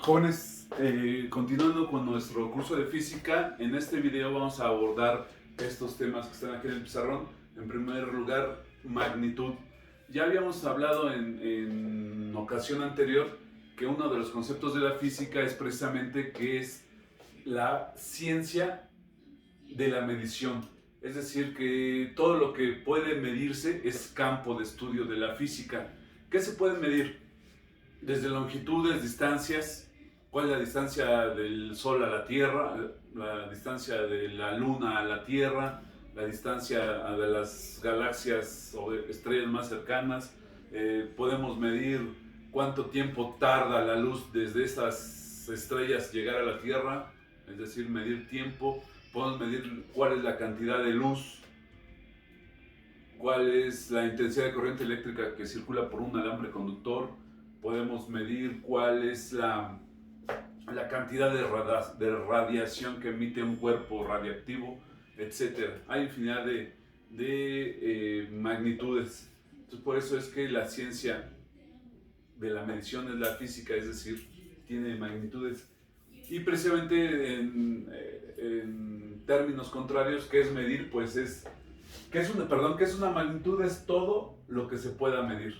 Jóvenes, continuando con nuestro curso de física, en este video vamos a abordar estos temas que están aquí en el pizarrón. En primer lugar, magnitud. Ya habíamos hablado en ocasión anterior que uno de los conceptos de la física es precisamente que es la ciencia de la medición. Es decir, que todo lo que puede medirse es campo de estudio de la física. ¿Qué se puede medir? Desde longitudes, distancias, cuál es la distancia del Sol a la Tierra, la distancia de la Luna a la Tierra, la distancia de las galaxias o estrellas más cercanas. Podemos medir cuánto tiempo tarda la luz desde esas estrellas llegar a la Tierra, es decir, medir tiempo. Podemos medir cuál es la cantidad de luz, cuál es la intensidad de corriente eléctrica que circula por un alambre conductor. Podemos medir cuál es la cantidad de radiación que emite un cuerpo radiactivo, etc. Hay infinidad de magnitudes. Entonces, por eso es que la ciencia de la medición es la física, es decir, tiene magnitudes. Y precisamente en términos contrarios, ¿qué es medir? Pues ¿qué es una magnitud? Es todo lo que se pueda medir,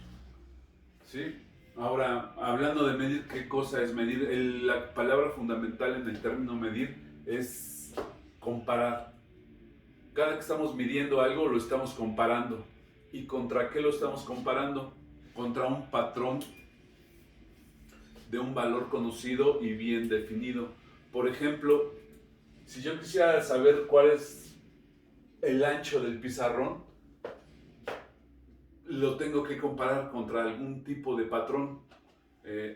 ¿sí? Ahora, hablando de medir, ¿qué cosa es medir? La palabra fundamental en el término medir es comparar. Cada que estamos midiendo algo, lo estamos comparando. ¿Y contra qué lo estamos comparando? Contra un patrón de un valor conocido y bien definido. Por ejemplo, si yo quisiera saber cuál es el ancho del pizarrón, lo tengo que comparar contra algún tipo de patrón.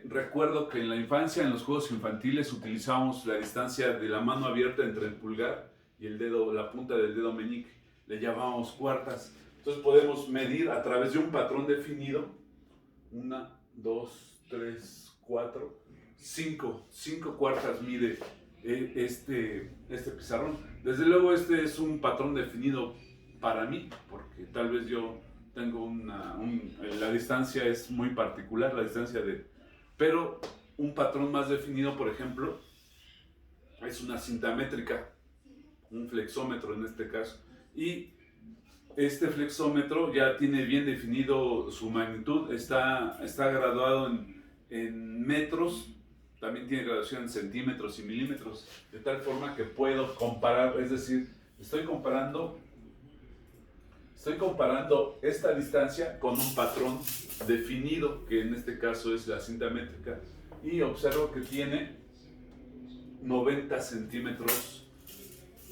Recuerdo que en la infancia, en los juegos infantiles, utilizábamos la distancia de la mano abierta entre el pulgar y el dedo, la punta del dedo meñique. Le llamábamos cuartas. Entonces podemos medir a través de un patrón definido. 1, 2, 3, 4, 5 cuartas mide este pizarrón. Desde luego este es un patrón definido para mí, porque tal vez yo tengo la distancia es muy particular, la distancia pero un patrón más definido, por ejemplo, es una cinta métrica, un flexómetro en este caso, y este flexómetro ya tiene bien definido su magnitud, está graduado en metros, también tiene graduación en centímetros y milímetros, de tal forma que puedo comparar, es decir, estoy comparando esta distancia con un patrón definido, que en este caso es la cinta métrica, y observo que tiene 90 centímetros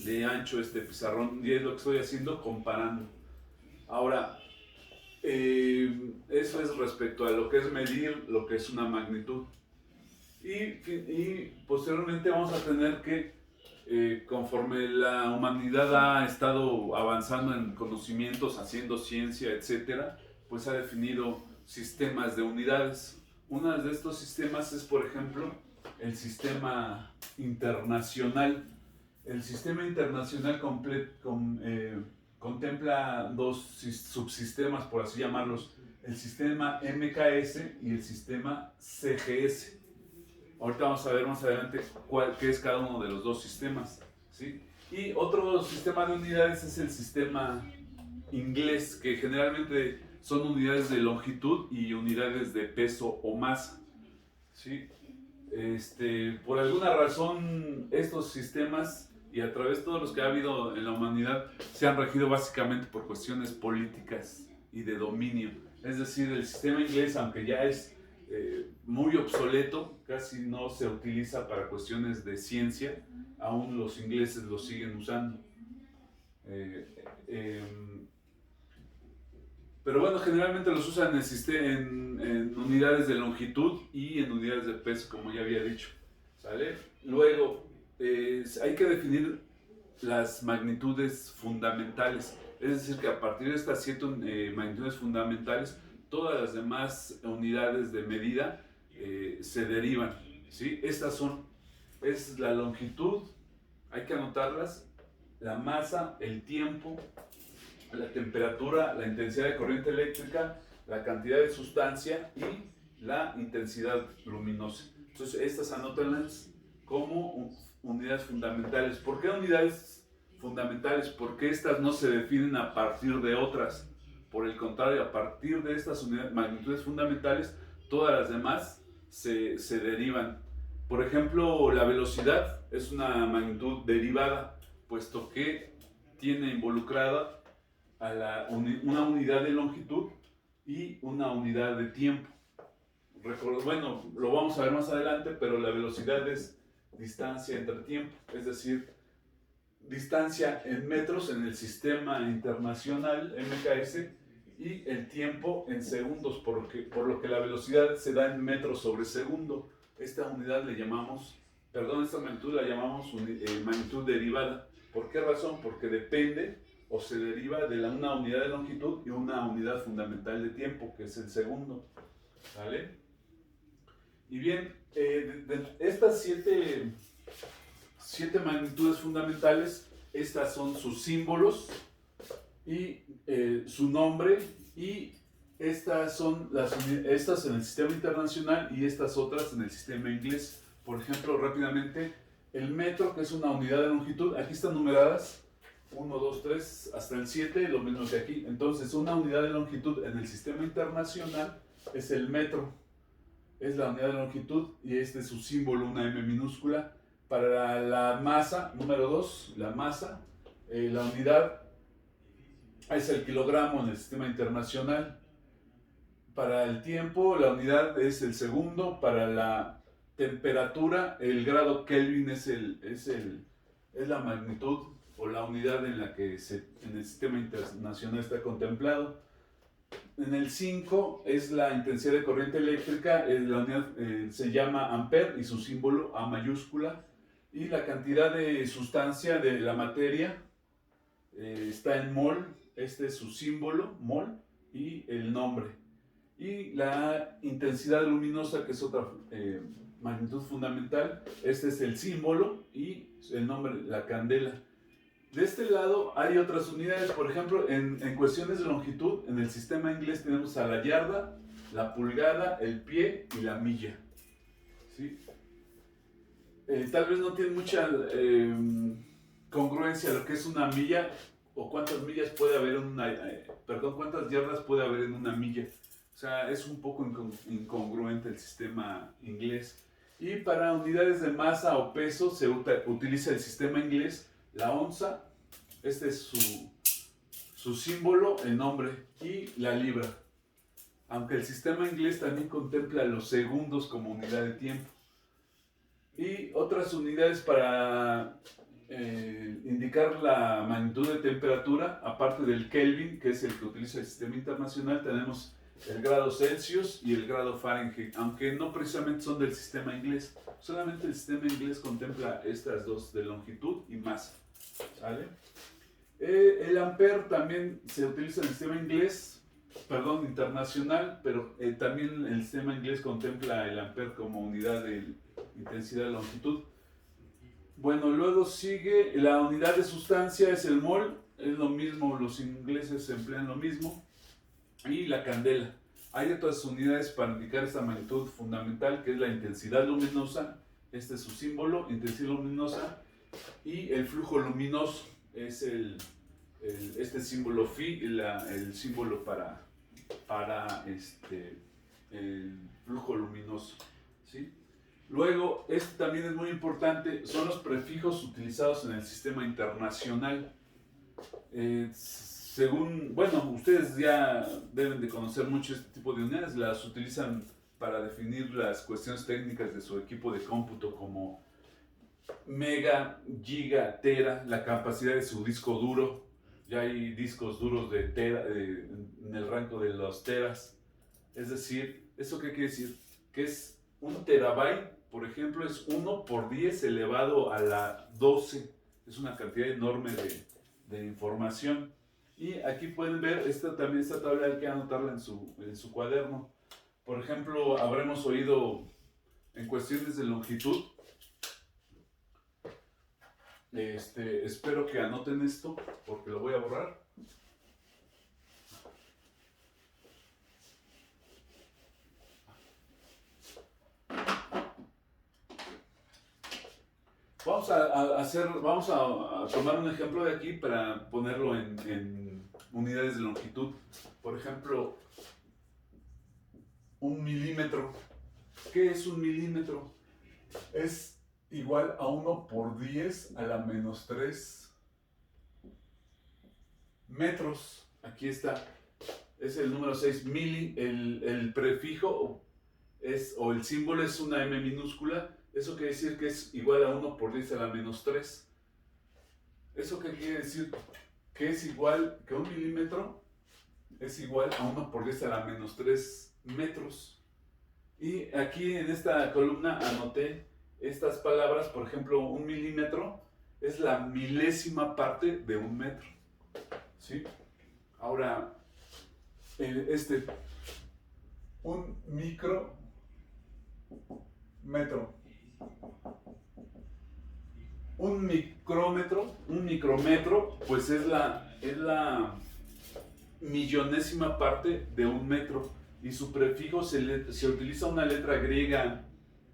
de ancho este pizarrón, y es lo que estoy haciendo, comparando. Ahora, eso es respecto a lo que es medir, lo que es una magnitud. Y posteriormente vamos a tener que, conforme la humanidad ha estado avanzando en conocimientos, haciendo ciencia, etc., pues ha definido sistemas de unidades. Uno de estos sistemas es, por ejemplo, el sistema internacional. El sistema internacional contempla dos subsistemas, por así llamarlos, el sistema MKS y el sistema CGS. Ahorita vamos a ver más adelante qué es cada uno de los dos sistemas, ¿sí? Y otro sistema de unidades es el sistema inglés, que generalmente son unidades de longitud y unidades de peso o masa, ¿sí? Por alguna razón estos sistemas, y a través de todos los que ha habido en la humanidad, se han regido básicamente por cuestiones políticas y de dominio. Es decir, el sistema inglés, aunque ya es muy obsoleto, casi no se utiliza para cuestiones de ciencia, aún los ingleses lo siguen usando. Pero bueno, generalmente los usan en unidades de longitud y en unidades de peso, como ya había dicho, ¿sale? Luego, hay que definir las magnitudes fundamentales, es decir, que a partir de estas 7 magnitudes fundamentales, todas las demás unidades de medida se derivan, ¿sí? Es la longitud, hay que anotarlas, la masa, el tiempo, la temperatura, la intensidad de corriente eléctrica, la cantidad de sustancia y la intensidad luminosa. Entonces, estas anótenlas como unidades fundamentales. ¿Por qué unidades fundamentales? Porque estas no se definen a partir de otras. Por el contrario, a partir de estas magnitudes fundamentales, todas las demás se derivan. Por ejemplo, la velocidad es una magnitud derivada, puesto que tiene involucrada a una unidad de longitud y una unidad de tiempo. Bueno, lo vamos a ver más adelante, pero la velocidad es distancia entre tiempo, es decir, distancia en metros en el sistema internacional MKS y el tiempo en segundos, por lo que la velocidad se da en metros sobre segundo. Esta unidad le llamamos, esta magnitud la llamamos magnitud derivada. ¿Por qué razón? Porque depende o se deriva de una unidad de longitud y una unidad fundamental de tiempo, que es el segundo. ¿Vale? Y bien, de estas siete magnitudes fundamentales, estas son sus símbolos y su nombre, y estas son estas en el sistema internacional y estas otras en el sistema inglés. Por ejemplo, rápidamente, el metro, que es una unidad de longitud, aquí están numeradas 1, 2, 3 hasta el 7, lo mismo que aquí. Entonces, una unidad de longitud en el sistema internacional es el metro, es la unidad de longitud, y este es su símbolo, una M minúscula. Para la masa, número 2, la masa, la unidad es el kilogramo en el sistema internacional. Para el tiempo, la unidad es el segundo. Para la temperatura, el grado Kelvin es la magnitud o la unidad en la que en el sistema internacional está contemplado. En el 5 es la intensidad de corriente eléctrica, la unidad se llama ampere y su símbolo A mayúscula. Y la cantidad de sustancia de la materia está en mol, este es su símbolo, mol, y el nombre. Y la intensidad luminosa, que es otra magnitud fundamental, este es el símbolo y el nombre, la candela. De este lado hay otras unidades, por ejemplo, en cuestiones de longitud, en el sistema inglés tenemos a la yarda, la pulgada, el pie y la milla. ¿Sí? Tal vez no tiene mucha congruencia lo que es una milla, o cuántas millas puede haber en cuántas yardas puede haber en una milla. O sea, es un poco incongruente el sistema inglés. Y para unidades de masa o peso se utiliza el sistema inglés, la onza, este es su símbolo, el nombre, y la libra. Aunque el sistema inglés también contempla los segundos como unidad de tiempo. Y otras unidades para indicar la magnitud de temperatura, aparte del Kelvin, que es el que utiliza el sistema internacional, tenemos el grado Celsius y el grado Fahrenheit, aunque no precisamente son del sistema inglés. Solamente el sistema inglés contempla estas dos, de longitud y masa. ¿Vale? El ampere también se utiliza en el sistema internacional, pero también el sistema inglés contempla el ampere como unidad de intensidad de longitud. Bueno, luego sigue la unidad de sustancia, es el mol, es lo mismo, los ingleses emplean lo mismo, y la candela. Hay otras unidades para indicar esta magnitud fundamental, que es la intensidad luminosa, este es su símbolo, intensidad luminosa, y el flujo luminoso, es este símbolo phi, el símbolo para el flujo luminoso. ¿Sí? Luego, este también es muy importante, son los prefijos utilizados en el sistema internacional. Ustedes ya deben de conocer mucho este tipo de unidades, las utilizan para definir las cuestiones técnicas de su equipo de cómputo, como mega, giga, tera, la capacidad de su disco duro. Ya hay discos duros de tera, en el rango de los teras. Es decir, ¿eso qué quiere decir? Que es un terabyte, por ejemplo, es 1 por 10 elevado a la 12. Es una cantidad enorme de información. Y aquí pueden ver, esta tabla hay que anotarla en su cuaderno. Por ejemplo, habremos oído en cuestiones de longitud. Espero que anoten esto, porque lo voy a borrar. Vamos a tomar un ejemplo de aquí para ponerlo en unidades de longitud. Por ejemplo, un milímetro. ¿Qué es un milímetro? Es igual a 1 por 10 a la menos 3 metros. Aquí está. Es el número 6, mili. El prefijo o el símbolo es una M minúscula. Eso quiere decir que es igual a 1 por 10 a la menos 3. ¿Eso qué quiere decir? Que es igual, que un milímetro es igual a 1 por 10 a la menos 3 metros. Y aquí en esta columna anoté estas palabras. Por ejemplo, un milímetro es la milésima parte de un metro. ¿Sí? Ahora, un micrómetro. Un micrómetro, pues es la millonésima parte de un metro. Y su prefijo se utiliza una letra griega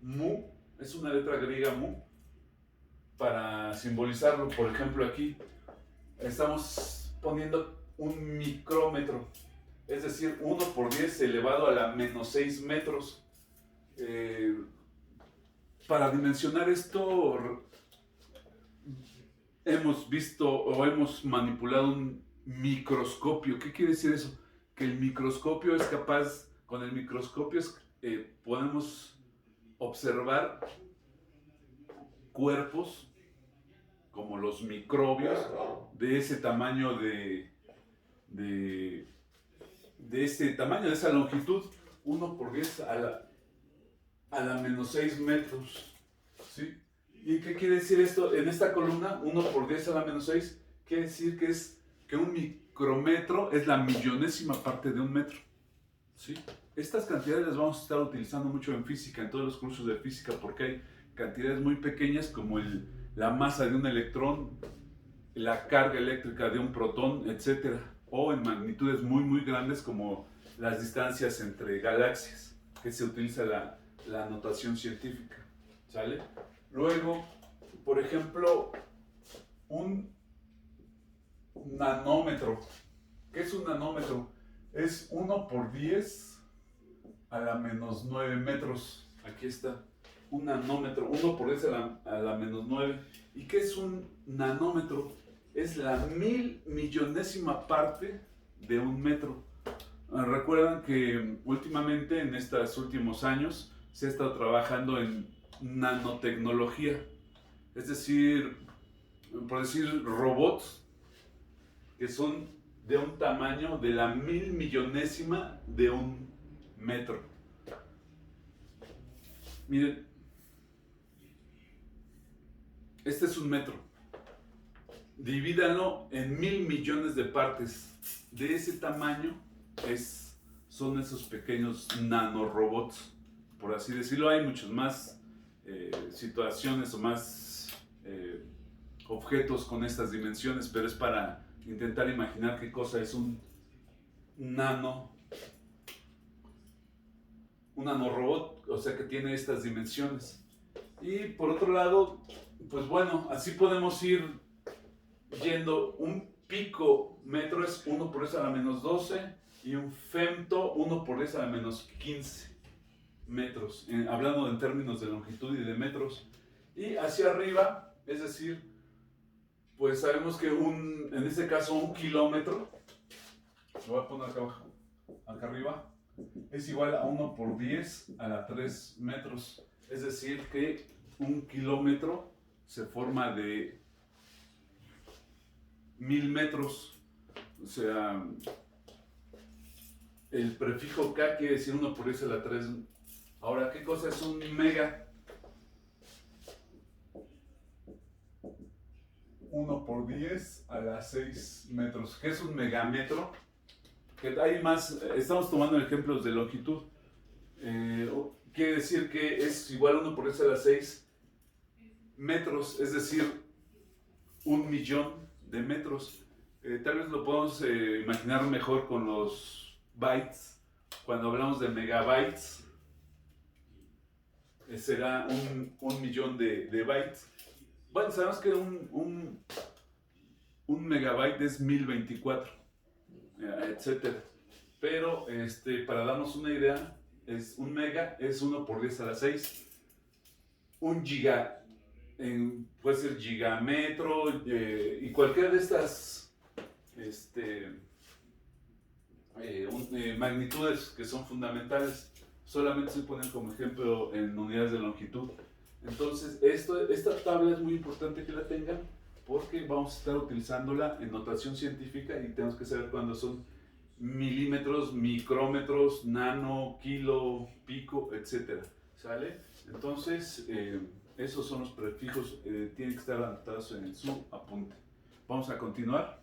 mu, es una letra griega mu, para simbolizarlo. Por ejemplo, aquí estamos poniendo un micrómetro, es decir, 1 por 10 elevado a la menos 6 metros. Para dimensionar esto, hemos visto o hemos manipulado un microscopio. ¿Qué quiere decir eso? Que el microscopio es capaz, con el microscopio podemos observar cuerpos como los microbios de ese tamaño de ese tamaño, de esa longitud, 1 por 10 a la menos 6 metros. ¿Sí? ¿Y qué quiere decir esto? En esta columna, 1 por 10 a la menos 6, quiere decir que un micrómetro es la millonésima parte de un metro. ¿Sí? Estas cantidades las vamos a estar utilizando mucho en física, en todos los cursos de física, porque hay cantidades muy pequeñas como la masa de un electrón, la carga eléctrica de un protón, etc. O en magnitudes muy, muy grandes como las distancias entre galaxias, que se utiliza la notación científica. ¿Sale? Luego, por ejemplo, un nanómetro. ¿Qué es un nanómetro? Es 1 por 10 a la menos 9 metros. Aquí está. Un nanómetro. 1 por 10 a la menos 9. ¿Y qué es un nanómetro? Es la 1000.000.000ª parte de un metro. Recuerdan que últimamente, en estos últimos años, se ha estado trabajando en nanotecnología. Es decir, por decir, robots que son de un tamaño de la 1000.000.000ª de un metro. Miren, este es un metro. Divídanlo en 1.000.000.000 de partes. De ese tamaño son esos pequeños nanorobots, por así decirlo. Hay muchas más situaciones o más objetos con estas dimensiones, pero es para intentar imaginar qué cosa es un nanorobot, o sea, que tiene estas dimensiones. Y por otro lado, pues bueno, así podemos ir yendo. Un picómetro es 1 por 10 a la menos 12 y un femto 1 por 10 a la menos 15 metros, hablando en términos de longitud y de metros. Y hacia arriba, es decir, pues sabemos que en este caso un kilómetro, lo voy a poner acá abajo, acá arriba, es igual a 1 por 10 a la 3 metros. Es decir, que un kilómetro se forma de 1000 metros. O sea, el prefijo K quiere decir 1 por 10 a la 3. Ahora, ¿qué cosa es un mega? 1 por 10 a la 6 metros. ¿Qué es un megámetro? Que hay más, estamos tomando ejemplos de longitud. Quiere decir que es igual a 1 por 10 a la 6 metros, es decir, 1.000.000 de metros. Tal vez lo podemos imaginar mejor con los bytes. Cuando hablamos de megabytes, será un millón de bytes. Bueno, sabemos que un megabyte es 1024, etcétera. Pero para darnos una idea, un mega es 1 por 10 a la 6. Un giga puede ser gigametro, y cualquiera de estas magnitudes que son fundamentales. Solamente se ponen como ejemplo en unidades de longitud. Entonces, esta tabla es muy importante que la tengan, porque vamos a estar utilizándola en notación científica y tenemos que saber cuándo son milímetros, micrómetros, nano, kilo, pico, etcétera. ¿Sale? Entonces, esos son los prefijos, tienen que estar anotados en su apunte. Vamos a continuar.